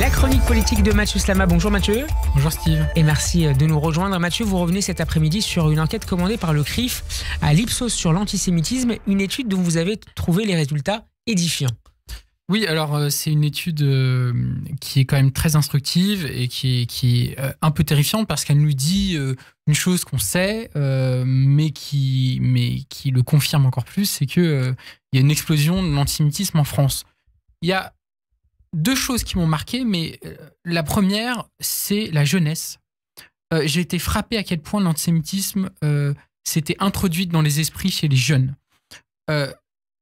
La chronique politique de Mathieu Slama. Bonjour Mathieu. Bonjour Steve. Et merci de nous rejoindre. Mathieu, vous revenez cet après-midi sur une enquête commandée par le CRIF à l'Ipsos sur l'antisémitisme, une étude dont vous avez trouvé les résultats édifiants. Oui, alors c'est une étude qui est quand même très instructive et qui est un peu terrifiante parce qu'elle nous dit une chose qu'on sait, mais qui le confirme encore plus, c'est qu'il y a une explosion de l'antisémitisme en France. Il y a deux choses qui m'ont marqué, mais la première, c'est la jeunesse. J'ai été frappé à quel point l'antisémitisme s'était introduit dans les esprits chez les jeunes.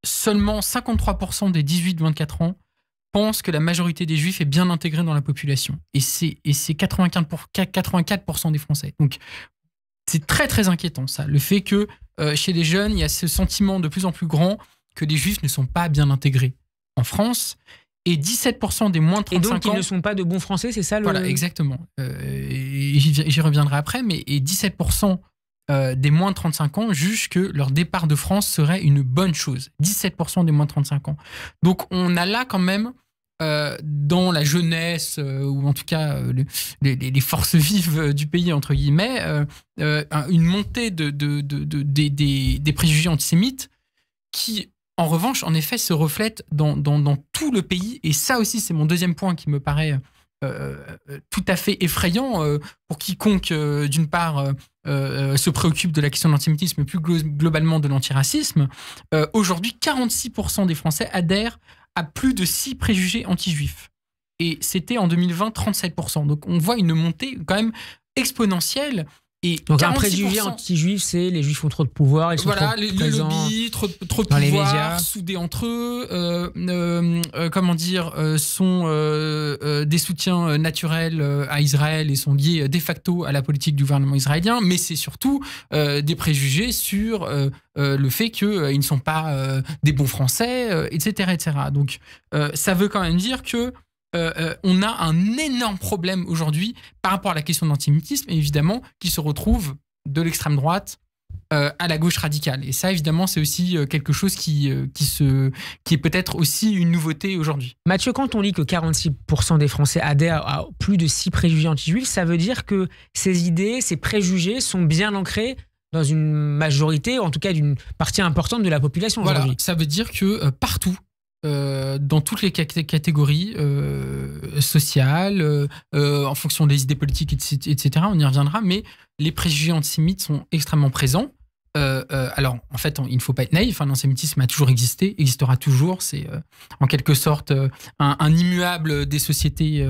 Seulement 53% des 18-24 ans pensent que la majorité des Juifs est bien intégrée dans la population. Et c'est 84% des Français. Donc, c'est très, très inquiétant, ça. Le fait que chez les jeunes, il y a ce sentiment de plus en plus grand que les Juifs ne sont pas bien intégrés en France. Et 17% des moins de 35 ans... Et donc, ils ne sont pas de bons Français, c'est ça le... Voilà, exactement. J'y reviendrai après, mais 17% des moins de 35 ans jugent que leur départ de France serait une bonne chose. 17% des moins de 35 ans. Donc, on a là quand même, dans la jeunesse, ou en tout cas les forces vives du pays, entre guillemets, une montée des préjugés antisémites qui, en revanche, en effet, se reflète dans tout le pays. Et ça aussi, c'est mon deuxième point qui me paraît tout à fait effrayant pour quiconque, d'une part, se préoccupe de la question de l'antisémitisme et plus globalement de l'antiracisme. Aujourd'hui, 46% des Français adhèrent à plus de 6 préjugés anti-juifs. Et c'était en 2020, 37%. Donc on voit une montée quand même exponentielle. Et donc un préjugé anti-juif, c'est les juifs ont trop de pouvoir, ils sont trop présents, le lobby, trop de dans les pouvoir, médias, soudés entre eux, sont des soutiens naturels à Israël et sont liés de facto à la politique du gouvernement israélien, mais c'est surtout des préjugés sur le fait qu'ils ne sont pas des bons Français, etc., etc. Donc ça veut quand même dire que on a un énorme problème aujourd'hui par rapport à la question de l'antisémitisme, évidemment, qui se retrouve de l'extrême droite à la gauche radicale. Et ça, évidemment, c'est aussi quelque chose qui est peut-être aussi une nouveauté aujourd'hui. Mathieu, quand on lit que 46% des Français adhèrent à plus de 6 préjugés anti-juifs, ça veut dire que ces idées, ces préjugés sont bien ancrés dans une majorité, en tout cas d'une partie importante de la population aujourd'hui. Voilà, ça veut dire que partout, dans toutes les catégories sociales, en fonction des idées politiques, etc., on y reviendra, mais les préjugés antisémites sont extrêmement présents. Alors, en fait, il ne faut pas être naïf, l'antisémitisme a toujours existé, existera toujours, c'est en quelque sorte un immuable des sociétés,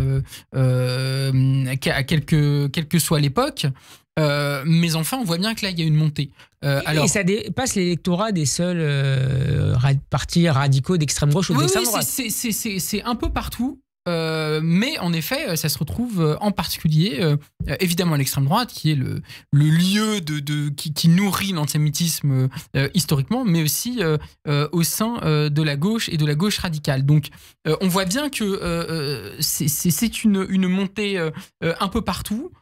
quelle que soit l'époque. Mais enfin, on voit bien que là, il y a une montée. Et ça dépasse l'électorat des seuls partis radicaux d'extrême gauche ou d'extrême droite. C'est un peu partout. Mais en effet, ça se retrouve en particulier, évidemment, à l'extrême droite, qui est le lieu qui nourrit l'antisémitisme historiquement, mais aussi au sein de la gauche et de la gauche radicale. Donc, on voit bien que c'est une montée un peu partout.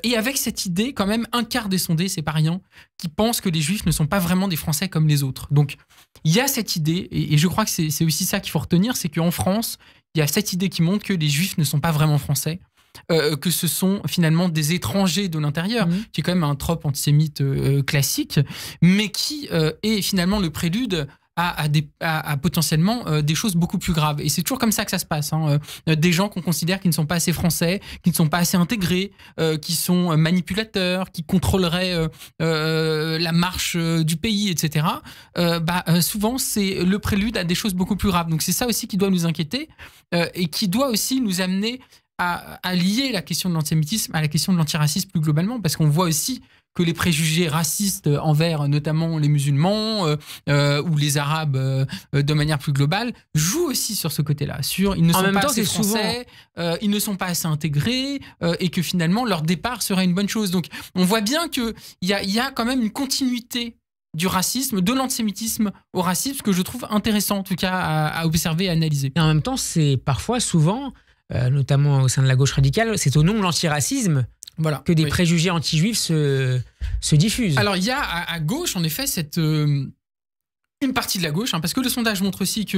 Et avec cette idée, quand même, un quart des sondés, c'est pas rien, qui pensent que les Juifs ne sont pas vraiment des Français comme les autres. Donc, il y a cette idée, et je crois que c'est aussi ça qu'il faut retenir, c'est qu'en France, il y a cette idée qui montre que les Juifs ne sont pas vraiment Français, que ce sont finalement des étrangers de l'intérieur, qui est quand même un trope antisémite classique, mais qui est finalement le prélude à potentiellement des choses beaucoup plus graves. Et c'est toujours comme ça que ça se passe. Des gens qu'on considère qui ne sont pas assez français, qui ne sont pas assez intégrés, qui sont manipulateurs, qui contrôleraient la marche du pays, etc. Souvent, c'est le prélude à des choses beaucoup plus graves. Donc c'est ça aussi qui doit nous inquiéter et qui doit aussi nous amener à lier la question de l'antisémitisme à la question de l'antiracisme plus globalement, parce qu'on voit aussi que les préjugés racistes envers notamment les musulmans ou les arabes de manière plus globale jouent aussi sur ce côté-là. Ils ne sont pas assez français, ils ne sont pas assez intégrés et que finalement leur départ serait une bonne chose. Donc on voit bien qu'il y a quand même une continuité du racisme, de l'antisémitisme au racisme, que je trouve intéressant en tout cas à observer et à analyser. Et en même temps, c'est parfois, souvent, notamment au sein de la gauche radicale, c'est au nom de l'antiracisme que des préjugés anti-juifs se diffusent. Alors, il y a à gauche, en effet, une partie de la gauche, parce que le sondage montre aussi que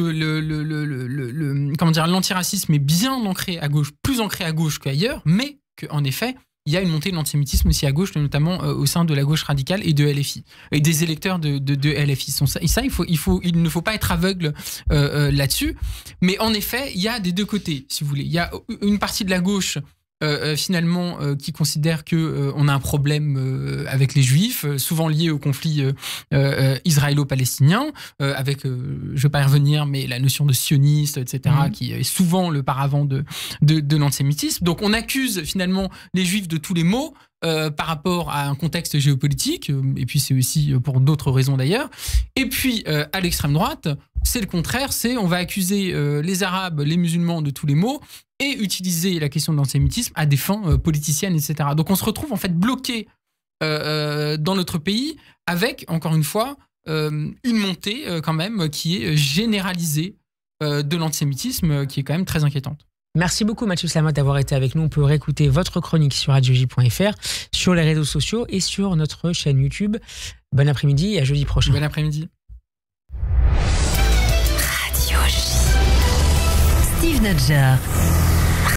l'antiracisme est bien ancré à gauche, plus ancré à gauche qu'ailleurs, mais qu'en effet, il y a une montée de l'antisémitisme aussi à gauche, notamment au sein de la gauche radicale et de LFI, et des électeurs de LFI. Et ça, il ne faut pas être aveugle là-dessus. Mais en effet, il y a des deux côtés, si vous voulez. Il y a une partie de la gauche finalement qui considère que on a un problème avec les Juifs, souvent lié au conflit israélo-palestinien, avec, je vais pas y revenir, mais la notion de sioniste, etc., qui est souvent le paravent de l'antisémitisme. Donc on accuse finalement les Juifs de tous les maux par rapport à un contexte géopolitique, et puis c'est aussi pour d'autres raisons d'ailleurs. Et puis à l'extrême droite, c'est le contraire, on va accuser les Arabes, les musulmans de tous les maux, et utiliser la question de l'antisémitisme à des fins politiciennes, etc. Donc on se retrouve en fait bloqué dans notre pays avec, encore une fois, une montée quand même qui est généralisée de l'antisémitisme, qui est quand même très inquiétante. Merci beaucoup Mathieu Slamat d'avoir été avec nous. On peut réécouter votre chronique sur radioj.fr, sur les réseaux sociaux et sur notre chaîne YouTube. Bon après-midi et à jeudi prochain. Bon après-midi. Radio J. Steve Nadjar.